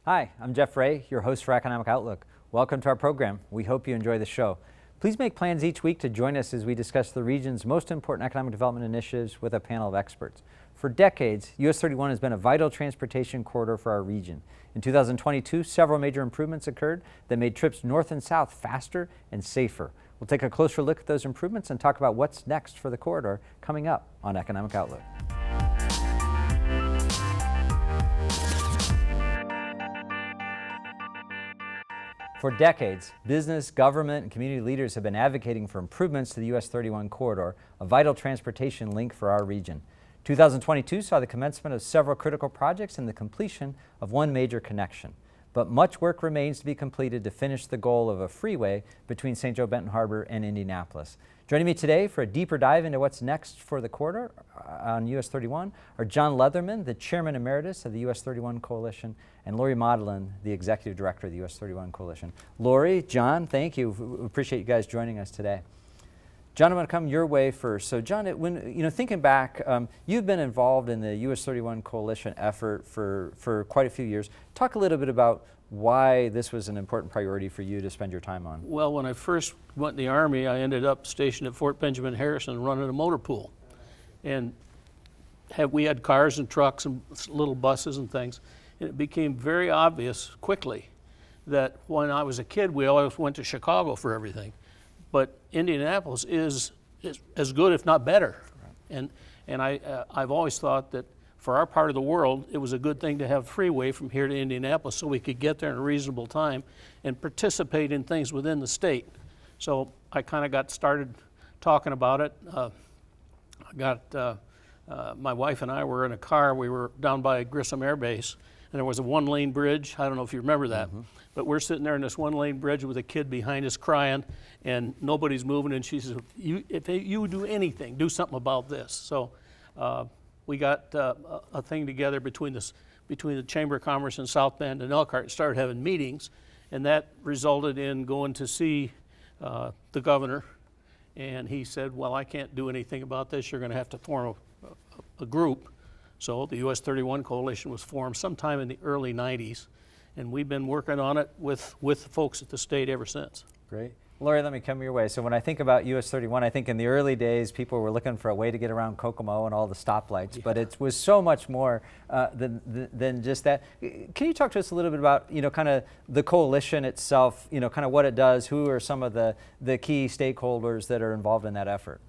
Hi, I'm Jeff Ray, your host for Economic Outlook. Welcome to our program. We hope you enjoy the show. Please make plans each week to join us as we discuss the region's most important economic development initiatives with a panel of experts. For decades, US 31 has been a vital transportation corridor for our region. In 2022, several major improvements occurred that made trips north and south faster and safer. We'll take a closer look at those improvements and talk about what's next for the corridor coming up on Economic Outlook. For decades, business, government, and community leaders have been advocating for improvements to the US 31 corridor, a vital transportation link for our region. 2022 saw the commencement of several critical projects and the completion of one major connection. But much work remains to be completed to finish the goal of a freeway between St. Joe Benton Harbor and Indianapolis. Joining me today for a deeper dive into what's next for the corridor on US 31 are John Leatherman, the Chairman Emeritus of the US 31 Coalition, and Lori Maudlin, the Executive Director of the US 31 Coalition. Lori, John, thank you. We appreciate you guys joining us today. John, I'm going to come your way first. So, John, thinking back, you've been involved in the US 31 Coalition effort for quite a few years. Talk a little bit about why this was an important priority for you to spend your time on. Well, when I first went in the Army, I ended up stationed at Fort Benjamin Harrison running a motor pool. And we had cars and trucks and little buses and things. And it became very obvious quickly that when I was a kid, we always went to Chicago for everything. But Indianapolis is as good, if not better. Right. And I've always thought that for our part of the world, it was a good thing to have a freeway from here to Indianapolis so we could get there in a reasonable time and participate in things within the state. So I kind of got started talking about it. My wife and I were in a car. We were down by Grissom Air Base, and there was a one-lane bridge. I don't know if you remember that. Mm-hmm. But we're sitting there in this one-lane bridge with a kid behind us crying, and nobody's moving. And she says, if you do anything, do something about this. So we got a thing together between the Chamber of Commerce in South Bend and Elkhart and started having meetings. And that resulted in going to see the governor. And he said, well, I can't do anything about this. You're going to have to form a group. So the US 31 Coalition was formed sometime in the early 90s. And we've been working on it with the folks at the state ever since. Great. Lori, let me come your way. So when I think about US 31, I think in the early days, people were looking for a way to get around Kokomo and all the stoplights, but it was so much more than just that. Can you talk to us a little bit about, kind of the coalition itself, kind of what it does, who are some of the key stakeholders that are involved in that effort?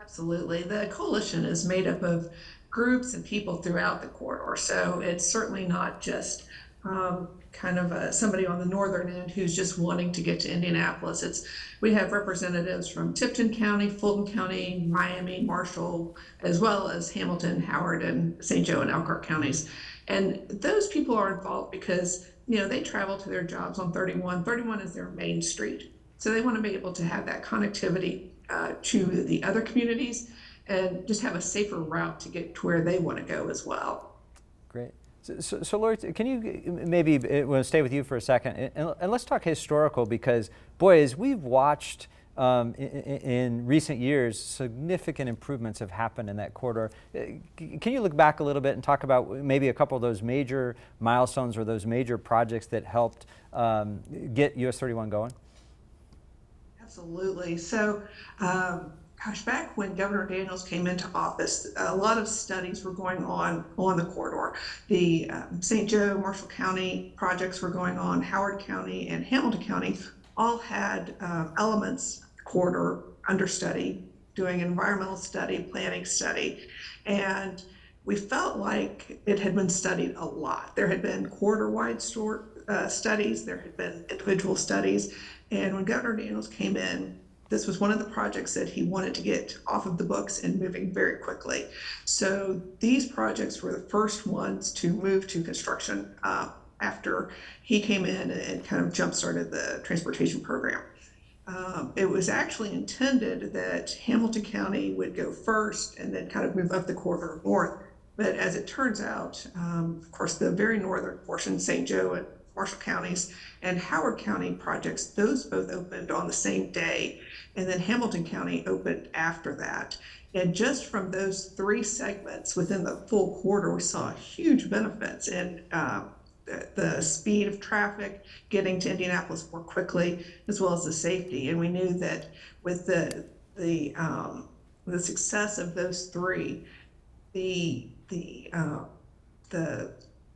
Absolutely. The coalition is made up of groups and people throughout the corridor. So it's certainly not just somebody on the northern end who's just wanting to get to Indianapolis. We have representatives from Tipton County, Fulton County, Miami, Marshall, as well as Hamilton, Howard, and St. Joe and Elkhart counties. And those people are involved because, they travel to their jobs on 31. 31 is their main street. So they want to be able to have that connectivity to the other communities and just have a safer route to get to where they want to go as well. Great. So Lori, can you maybe we'll stay with you for a second, and let's talk historical, because, boy, as we've watched in recent years, significant improvements have happened in that corridor. Can you look back a little bit and talk about maybe a couple of those major milestones or those major projects that helped get US 31 going? Absolutely. So, back when Governor Daniels came into office, a lot of studies were going on the corridor. The St. Joe, Marshall County projects were going on. Howard County and Hamilton County all had elements corridor under study, doing environmental study, planning study, and we felt like it had been studied a lot. There had been corridor-wide studies, there had been individual studies, and when Governor Daniels came in, this was one of the projects that he wanted to get off of the books and moving very quickly. So these projects were the first ones to move to construction after he came in and kind of jump-started the transportation program. It was actually intended that Hamilton County would go first and then kind of move up the corridor north. But as it turns out, of course, the very northern portion, St. Joe and Marshall counties and Howard County projects, those both opened on the same day. And then Hamilton County opened after that. And just from those three segments within the full quarter, we saw huge benefits in the speed of traffic getting to Indianapolis more quickly, as well as the safety. And we knew that with the success of those three, the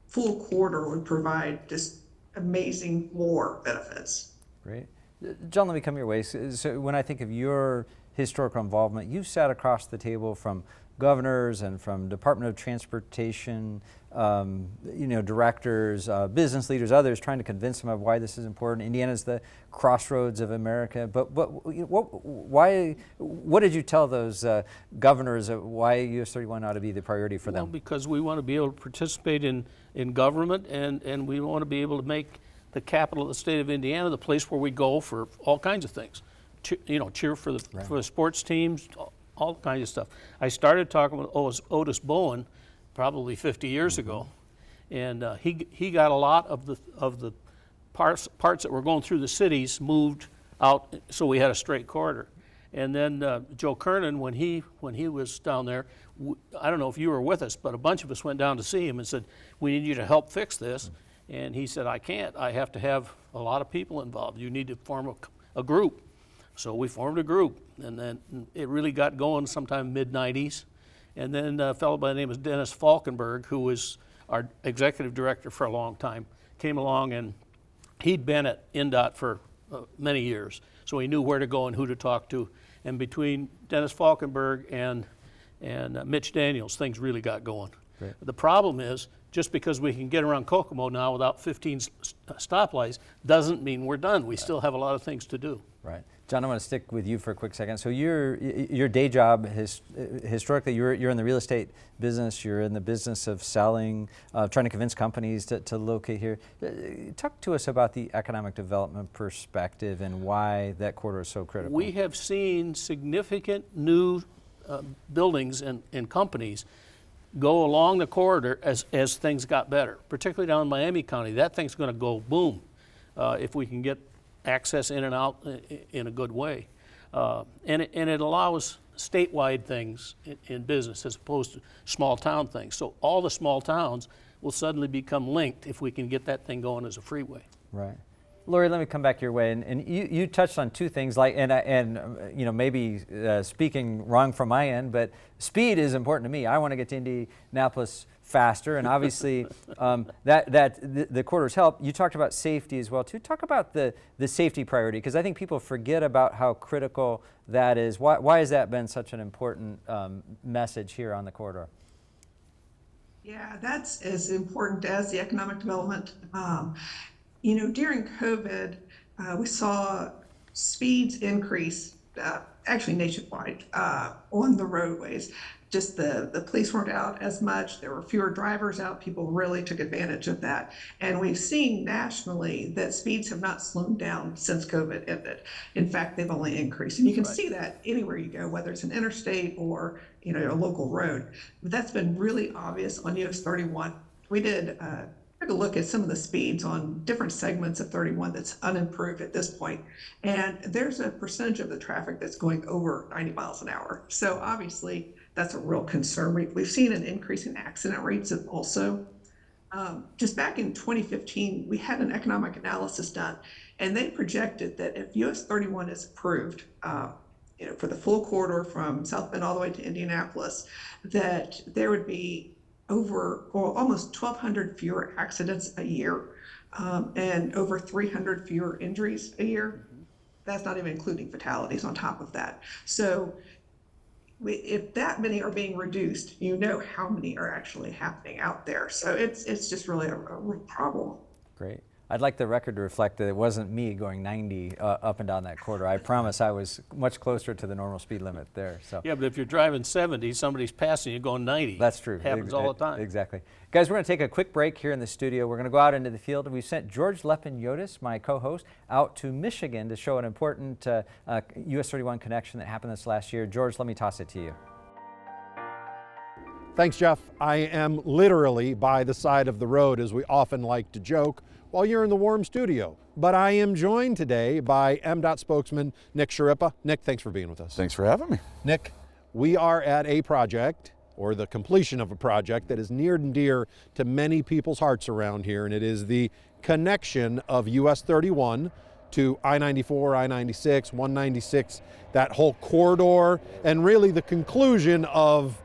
full corridor would provide just amazing more benefits. Great. John, let me come your way. So when I think of your historical involvement, you've sat across the table from governors and from Department of Transportation, directors, business leaders, others, trying to convince them of why this is important. Indiana's the crossroads of America. But what did you tell those governors why US 31 ought to be the priority for them? Well, because we want to be able to participate in government, and we want to be able to make the capital of the state of Indiana the place where we go for all kinds of things. Cheer for the sports teams, all kinds of stuff. I started talking with Otis Bowen probably 50 years ago, and he got a lot of the parts that were going through the cities moved out, so we had a straight corridor. And then Joe Kernan, when he was down there, I don't know if you were with us, but a bunch of us went down to see him and said, "We need you to help fix this." And he said, "I can't. I have to have a lot of people involved. You need to form a group." So we formed a group, and then it really got going sometime mid-90s. And then a fellow by the name of Dennis Falkenberg, who was our executive director for a long time, came along, and he'd been at INDOT for many years, so he knew where to go and who to talk to. And between Dennis Falkenberg and Mitch Daniels, things really got going. Great. The problem is, just because we can get around Kokomo now without 15 stoplights doesn't mean we're done. We still have a lot of things to do. Right. John, I want to stick with you for a quick second. So your day job, historically, you're in the real estate business. You're in the business of selling, trying to convince companies to locate here. Talk to us about the economic development perspective and why that corridor is so critical. We have seen significant new buildings and companies go along the corridor as things got better, particularly down in Miami County. That thing's going to go boom if we can get access in and out in a good way. And it allows statewide things in business as opposed to small town things. So all the small towns will suddenly become linked if we can get that thing going as a freeway. Right. Lori, let me come back your way, and you touched on two things, maybe speaking wrong from my end, but speed is important to me. I want to get to Indianapolis faster, and obviously the corridors help. You talked about safety as well too. Talk about the safety priority, because I think people forget about how critical that is. Why has that been such an important message here on the corridor? Yeah, that's as important as the economic development. During COVID, we saw speeds increase, actually nationwide, on the roadways. Just the police weren't out as much. There were fewer drivers out. People really took advantage of that. And we've seen nationally that speeds have not slowed down since COVID ended. In fact, they've only increased. And you can see that anywhere you go, whether it's an interstate or a local road. But that's been really obvious on US 31. We did took a look at some of the speeds on different segments of 31 that's unimproved at this point. And there's a percentage of the traffic that's going over 90 miles an hour. So obviously that's a real concern. We've seen an increase in accident rates also. Just back in 2015, we had an economic analysis done, and they projected that if US 31 is approved, for the full corridor from South Bend all the way to Indianapolis, that there would be almost 1,200 fewer accidents a year, and over 300 fewer injuries a year. That's not even including fatalities on top of that. So if that many are being reduced, how many are actually happening out there. So it's just really a real problem. Great. I'd like the record to reflect that it wasn't me going 90 up and down that corridor. I promise I was much closer to the normal speed limit there. So. Yeah, but if you're driving 70, somebody's passing you going 90. That's true. Happens all the time. Exactly. Guys, we're going to take a quick break here in the studio. We're going to go out into the field. We've sent George Lepin-Yotis, my co-host, out to Michigan to show an important US 31 connection that happened this last year. George, let me toss it to you. Thanks, Jeff. I am literally by the side of the road, as we often like to joke, while you're in the warm studio. But I am joined today by MDOT spokesman Nick Sharippa. Nick, thanks for being with us. Thanks for having me. Nick, we are at a project or the completion of a project that is near and dear to many people's hearts around here, and it is the connection of US 31 to I-94, I-96, 196, that whole corridor, and really the conclusion of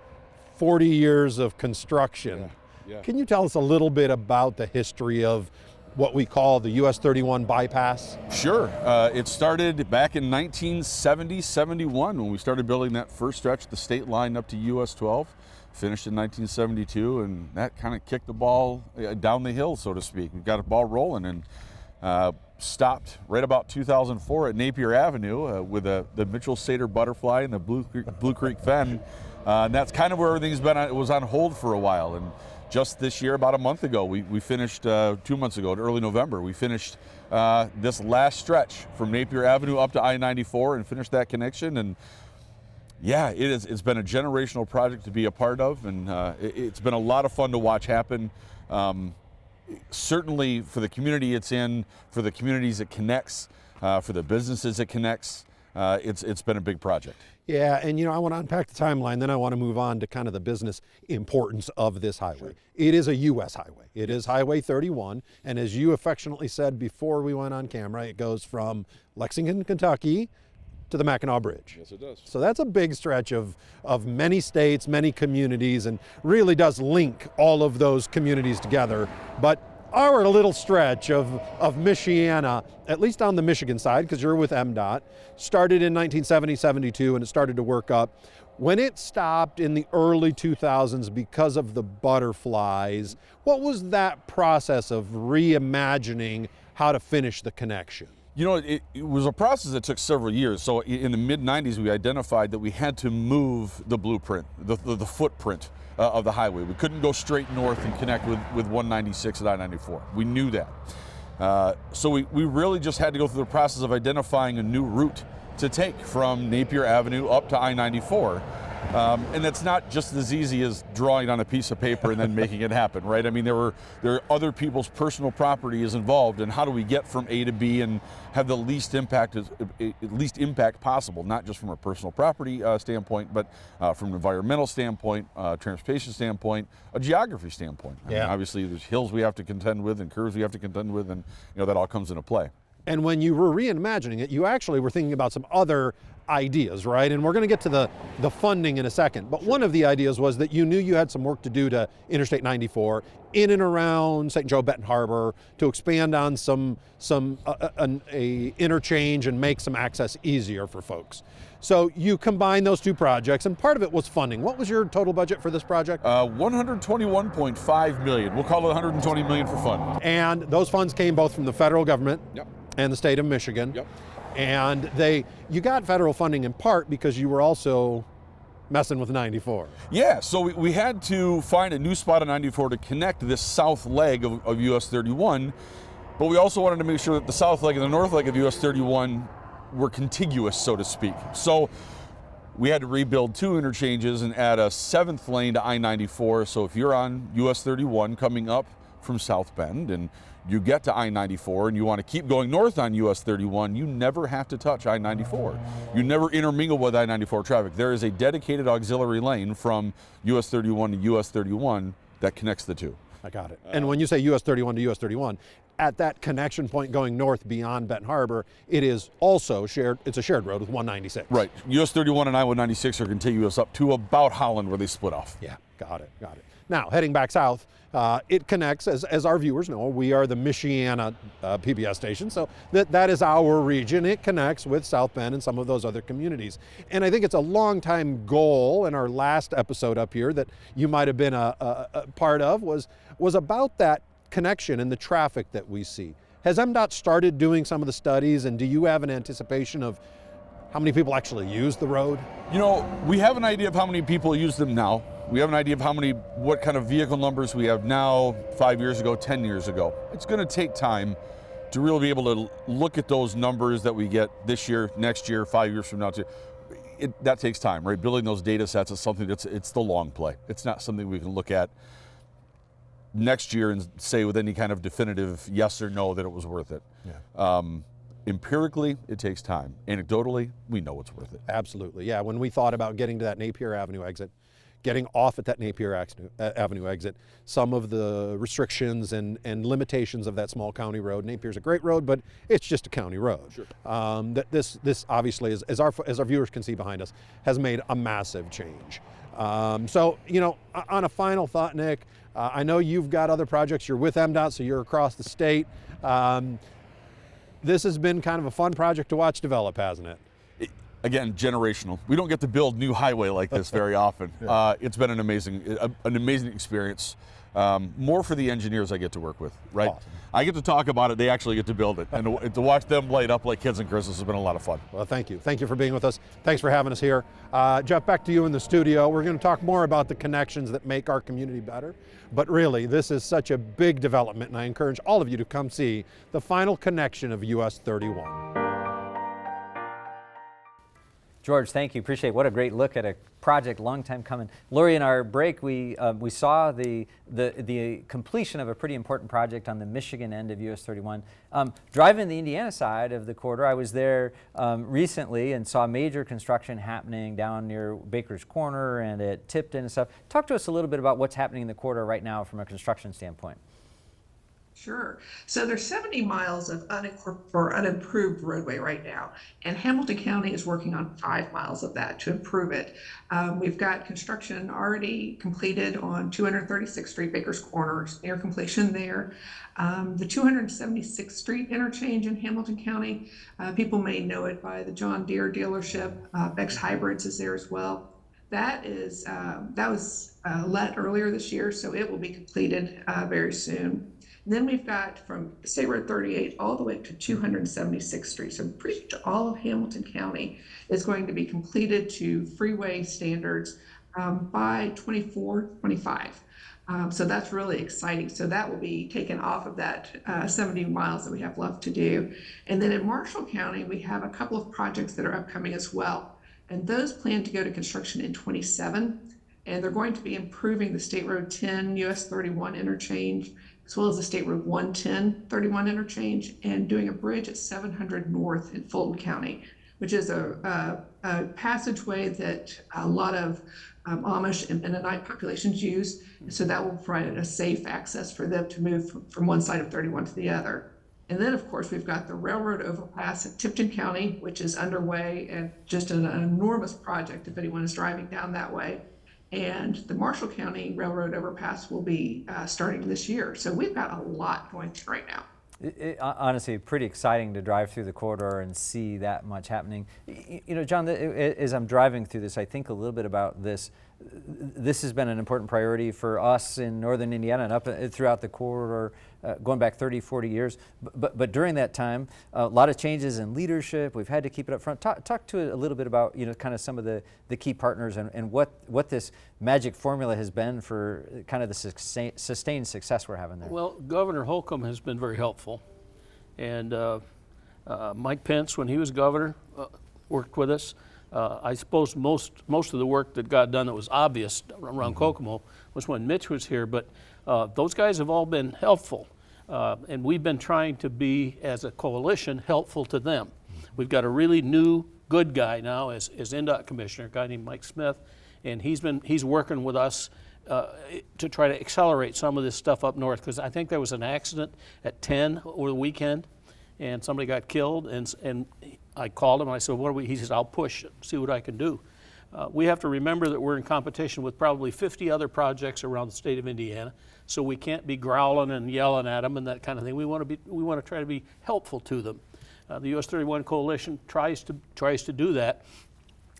40 years of construction. Yeah. Can you tell us a little bit about the history of what we call the US 31 bypass? Sure. It started back in 1970-71 when we started building that first stretch, the state line up to US 12. Finished in 1972, and that kind of kicked the ball down the hill, so to speak. We got a ball rolling, and stopped right about 2004 at Napier Avenue with the Mitchell Sater butterfly and the Blue Creek Fen. And that's kind of where everything's been. It was on hold for a while, and just this year, about a month ago, we finished, 2 months ago, in early November, we finished this last stretch from Napier Avenue up to I-94 and finished that connection. And yeah, it's been a generational project to be a part of, and it's been a lot of fun to watch happen. Certainly for the community it's in, for the communities it connects, for the businesses it connects, it's been a big project. Yeah, and I want to unpack the timeline, then I want to move on to kind of the business importance of this highway. Sure. It is a U.S. highway. It is Highway 31, and as you affectionately said before we went on camera, it goes from Lexington, Kentucky to the Mackinac Bridge. Yes, it does. So that's a big stretch of many states, many communities, and really does link all of those communities together. But our little stretch of Michiana, at least on the Michigan side, because you're with MDOT, started in 1970-72 and it started to work up. When it stopped in the early 2000s because of the butterflies, what was that process of reimagining how to finish the connection? It was a process that took several years. So in the mid-90s, we identified that we had to move the blueprint, the footprint of the highway. We couldn't go straight north and connect with 196 and I-94. We knew that. So we really just had to go through the process of identifying a new route to take from Napier Avenue up to I-94. And it's not just as easy as drawing on a piece of paper and then making it happen, right? I mean, there are other people's personal property is involved, and how do we get from A to B and have the least impact possible, not just from a personal property standpoint, but from an environmental standpoint, transportation standpoint, a geography standpoint. I mean, obviously, there's hills we have to contend with and curves we have to contend with, and that all comes into play. And when you were reimagining it, you actually were thinking about some other ideas, right? And we're going to get to the funding in a second. But one of the ideas was that you knew you had some work to do to Interstate 94 in and around St. Joe Benton Harbor to expand on some interchange and make some access easier for folks. So you combine those two projects, and part of it was funding. What was your total budget for this project? $121.5 million. We'll call it $120 million for fun. And those funds came both from the federal government and the state of Michigan. Yep. And you got federal funding in part because you were also messing with 94. Yeah, so we had to find a new spot on 94 to connect this south leg of US 31, but we also wanted to make sure that the south leg and the north leg of US 31 were contiguous, so to speak. So we had to rebuild two interchanges and add a seventh lane to I-94. So if you're on US 31 coming up from South Bend and you get to I-94 and you want to keep going north on US 31, you never have to touch I-94. You never intermingle with I-94 traffic. There is a dedicated auxiliary lane from US 31 to US 31 that connects the two. I got it. And when you say US 31 to US 31, at that connection point going north beyond Benton Harbor, it is also shared, it's a shared road with 196. Right. US 31 and I-196 are contiguous up to about Holland where they split off. Yeah, got it. Now, heading back south, it connects, as our viewers know, we are the Michiana PBS station, so that is our region. It connects with South Bend and some of those other communities. And I think it's a long-time goal in our last episode up here that you might have been a part of was about that connection and the traffic that we see. Has MDOT started doing some of the studies, and do you have an anticipation of how many people actually use the road? We have an idea of how many people use them now. We have an idea of what kind of vehicle numbers we have now, 5 years ago, 10 years ago. It's going to take time to really be able to look at those numbers that we get this year, next year, 5 years from now. That takes time, right? Building those data sets is something it's the long play. It's not something we can look at next year and say with any kind of definitive yes or no that it was worth it. Yeah. Empirically, it takes time. Anecdotally, we know it's worth it. Absolutely, yeah. When we thought about getting to that Napier Avenue exit, getting off at that Napier Avenue exit, some of the restrictions and limitations of that small county road. Napier's a great road, but it's just a county road. Sure. This obviously, as our viewers can see behind us, has made a massive change. So, you know, on a final thought, Nick, I know you've got other projects. You're with MDOT, so you're across the state. This has been kind of a fun project to watch develop, hasn't it? Again, generational. We don't get to build new highway like this very often. Yeah. It's been an amazing experience. More for the engineers I get to work with, right? Awesome. I get to talk about it, they actually get to build it. And to watch them light up like kids on Christmas has been a lot of fun. Well, thank you. Thank you for being with us. Thanks for having us here. Jeff, back to you in the studio. We're going to talk more about the connections that make our community better. But really, this is such a big development, and I encourage all of you to come see the final connection of US 31. George, thank you. Appreciate it. What a great look at a project, long time coming. Lori, in our break, we saw the completion of a pretty important project on the Michigan end of US 31. Driving the Indiana side of the corridor, I was there recently and saw major construction happening down near Baker's Corner and at Tipton and stuff. Talk to us a little bit about what's happening in the corridor right now from a construction standpoint. Sure. So there's 70 miles of unimproved roadway right now, and Hamilton County is working on 5 miles of that to improve it. We've got construction already completed on 236th Street, Baker's Corner, near completion there. The 276th Street interchange in Hamilton County, people may know it by the John Deere dealership. Beck's Hybrids is there as well. That was let earlier this year, so it will be completed very soon. Then we've got from State Road 38 all the way to 276th Street. So pretty much all of Hamilton County is going to be completed to freeway standards by 24-25. So that's really exciting. So that will be taken off of that 70 miles that we have left to do. And then in Marshall County, we have a couple of projects that are upcoming as well. And those plan to go to construction in 27. And they're going to be improving the State Road 10 US 31 interchange, as well as the State Road 110 31 interchange, and doing a bridge at 700 North in Fulton County, which is a passageway that a lot of Amish and Mennonite populations use. So that will provide a safe access for them to move from one side of 31 to the other. And then, of course, we've got the railroad overpass at Tipton County, which is underway and just an enormous project if anyone is driving down that way. And the Marshall County Railroad overpass will be starting this year. So we've got a lot going through right now. Honestly, pretty exciting to drive through the corridor and see that much happening. You know, John, as I'm driving through this, I think a little bit about this. This has been an important priority for us in northern Indiana and up throughout the corridor, going back 30, 40 years. But during that time, a lot of changes in leadership. We've had to keep it up front. Talk to it a little bit about, you know, kind of some of the key partners and what this magic formula has been for kind of the sustained success we're having there. Well, Governor Holcomb has been very helpful. And Mike Pence, when he was governor, worked with us. I suppose most of the work that got done that was obvious around Kokomo was when Mitch was here, but those guys have all been helpful. And we've been trying to be, as a coalition, helpful to them. We've got a really new good guy now as NDOT commissioner, a guy named Mike Smith, and he's working with us to try to accelerate some of this stuff up north, because I think there was an accident at 10 over the weekend, and somebody got killed, and I called him and I said, he says, I'll push it, see what I can do. We have to remember that we're in competition with probably 50 other projects around the state of Indiana, so we can't be growling and yelling at them and that kind of thing. We want to try to be helpful to them. The US 31 Coalition tries to do that,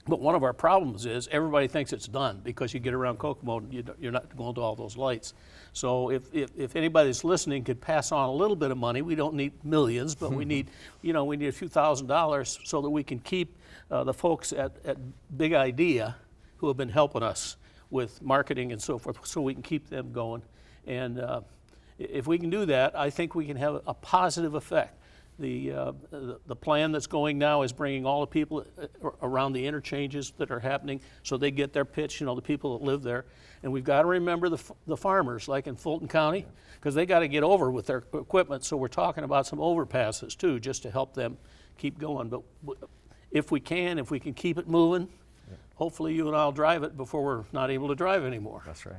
but one of our problems is everybody thinks it's done because you get around Kokomo and you're not going to all those lights. So if anybody's listening could pass on a little bit of money, we don't need millions, but we need a few $1,000s so that we can keep the folks at Big Idea who have been helping us with marketing and so forth, so we can keep them going. And if we can do that, I think we can have a positive effect. The plan that's going now is bringing all the people around the interchanges that are happening so they get their pitch, the people that live there. And we've got to remember the farmers, like in Fulton County, because they got to get over with their equipment. So we're talking about some overpasses too, just to help them keep going. But if we can keep it moving, hopefully you and I'll drive it before we're not able to drive anymore. That's right.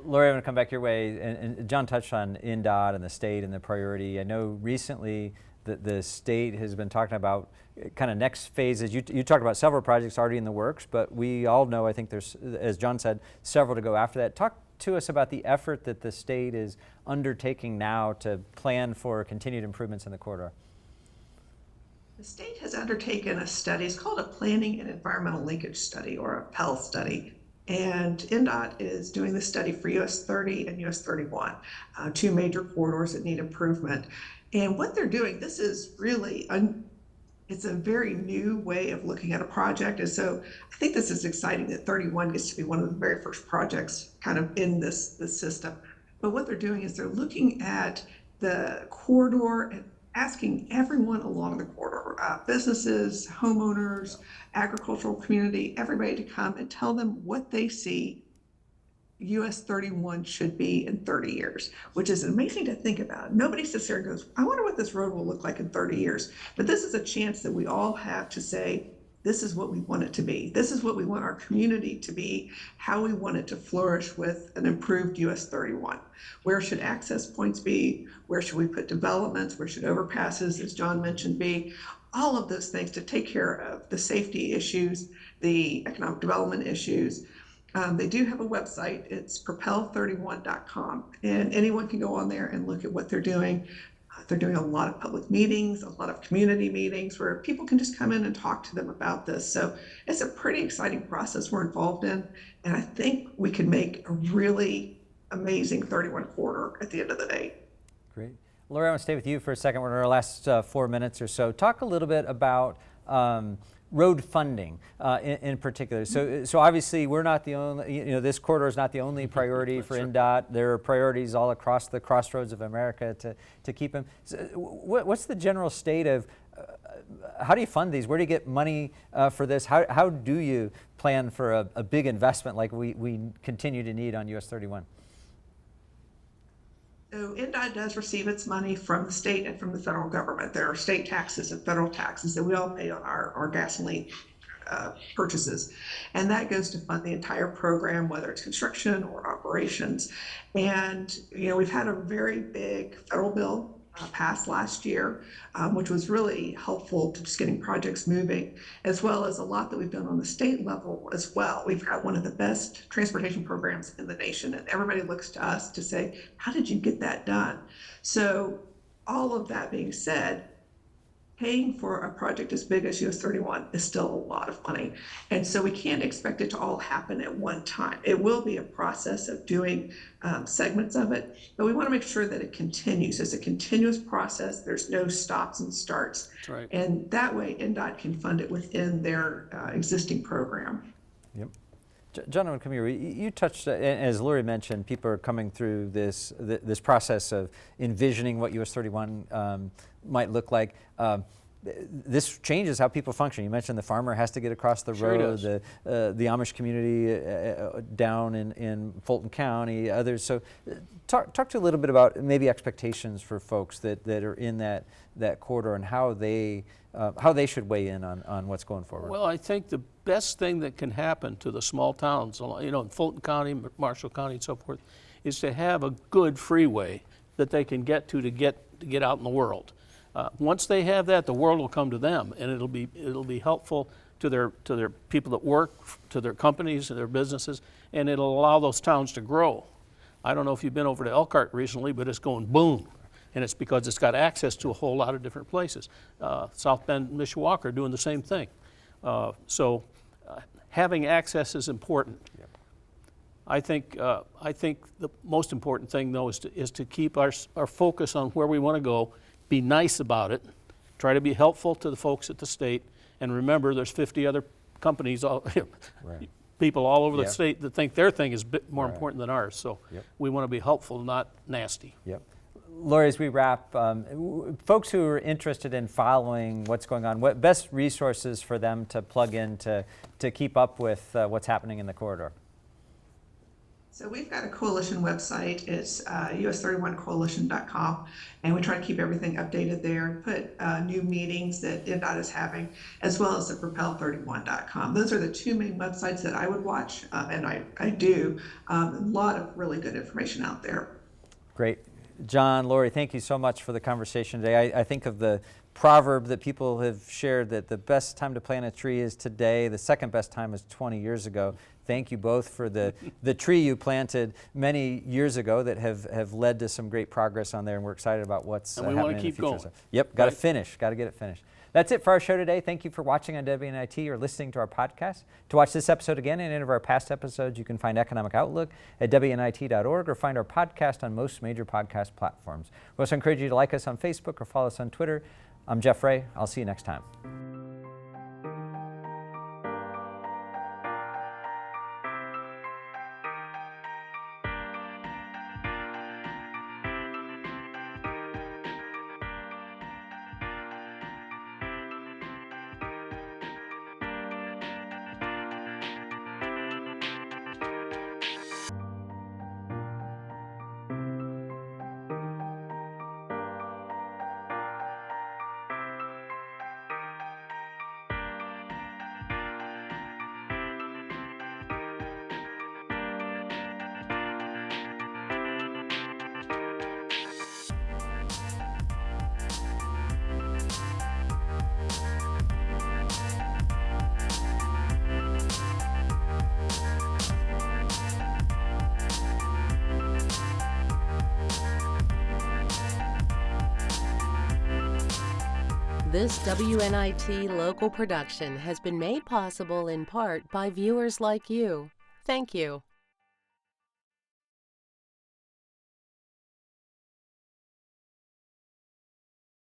Lori, I'm going to come back your way, and John touched on INDOT and the state and the priority. I know recently the state has been talking about kind of next phases. You talked about several projects already in the works, but we all know, I think there's, as John said, several to go after that. Talk to us about the effort that the state is undertaking now to plan for continued improvements in the corridor. The state has undertaken a study. It's called a Planning and Environmental Linkage Study, or a PEL study. And INDOT is doing the study for US 30 and US 31, two major corridors that need improvement. And what they're doing, this is really, it's a very new way of looking at a project. And so I think this is exciting that 31 gets to be one of the very first projects kind of in this system. But what they're doing is they're looking at the corridor and asking everyone along the corridor, businesses, homeowners, agricultural community, everybody to come and tell them what they see US 31 should be in 30 years, which is amazing to think about. Nobody sits there and goes, I wonder what this road will look like in 30 years. But this is a chance that we all have to say, this is what we want it to be. This is what we want our community to be, how we want it to flourish with an improved US 31. Where should access points be? Where should we put developments? Where should overpasses, as John mentioned, be? All of those things to take care of the safety issues, the economic development issues. They do have a website. It's propel31.com, and anyone can go on there and look at what they're doing. They're doing a lot of public meetings, a lot of community meetings where people can just come in and talk to them about this. So it's a pretty exciting process we're involved in, and I think we can make a really amazing 31 corridor at the end of the day. Great. Lori, I want to stay with you for a second. We're in our last 4 minutes or so. Talk a little bit about road funding in particular. So obviously we're not the only, this corridor is not the only priority for INDOT. There are priorities all across the crossroads of America to keep them. So what's the general state of, how do you fund these? Where do you get money for this? How do you plan for a big investment like we continue to need on US 31? So INDOT does receive its money from the state and from the federal government. There are state taxes and federal taxes that we all pay on our gasoline purchases. And that goes to fund the entire program, whether it's construction or operations. And, we've had a very big federal bill passed last year, which was really helpful to just getting projects moving, as well as a lot that we've done on the state level as well. We've got one of the best transportation programs in the nation, and everybody looks to us to say, how did you get that done? So all of that being said, paying for a project as big as US 31 is still a lot of money. And so we can't expect it to all happen at one time. It will be a process of doing segments of it, but we want to make sure that it continues. It's a continuous process. There's no stops and starts. That's right. And that way INDOT can fund it within their existing program. Yep. John, I want to come here. You touched, as Lori mentioned, people are coming through this process of envisioning what US 31 might look like. This changes how people function. You mentioned the farmer has to get across the road, the Amish community down in Fulton County, others. So talk to a little bit about maybe expectations for folks that are in that corridor and how they should weigh in on what's going forward. Well, I think the best thing that can happen to the small towns, in Fulton County, Marshall County, and so forth, is to have a good freeway that they can get to get out in the world. Once they have that, the world will come to them, and it'll be helpful to their people that work, to their companies, to their businesses, and it'll allow those towns to grow. I don't know if you've been over to Elkhart recently, but it's going boom. And it's because it's got access to a whole lot of different places. South Bend, Mishawaka are doing the same thing. So having access is important. Yep. I think the most important thing, though, is to keep our focus on where we want to go, be nice about it, try to be helpful to the folks at the state, and remember there's 50 other companies, Right. people all over the Yep. state that think their thing is a bit more Right. important than ours. So Yep. we want to be helpful, not nasty. Yep. Lori, as we wrap, folks who are interested in following what's going on, what best resources for them to plug in to keep up with what's happening in the corridor? So we've got a coalition website. It's us31coalition.com, and we try to keep everything updated there and put new meetings that INDOT is having, as well as the propel31.com. Those are the two main websites that I would watch, and I do. A lot of really good information out there. Great. John, Lori, thank you so much for the conversation today. I think of the proverb that people have shared that the best time to plant a tree is today, the second best time is 20 years ago. Thank you both for the tree you planted many years ago that have led to some great progress on there, and we're excited about what's happening in the future. And we want to keep going. So, yep, got to Right. finish, got to get it finished. That's it for our show today. Thank you for watching on WNIT or listening to our podcast. To watch this episode again and any of our past episodes, you can find Economic Outlook at WNIT.org or find our podcast on most major podcast platforms. We also encourage you to like us on Facebook or follow us on Twitter. I'm Jeff Ray. I'll see you next time. This WNIT local production has been made possible in part by viewers like you. Thank you.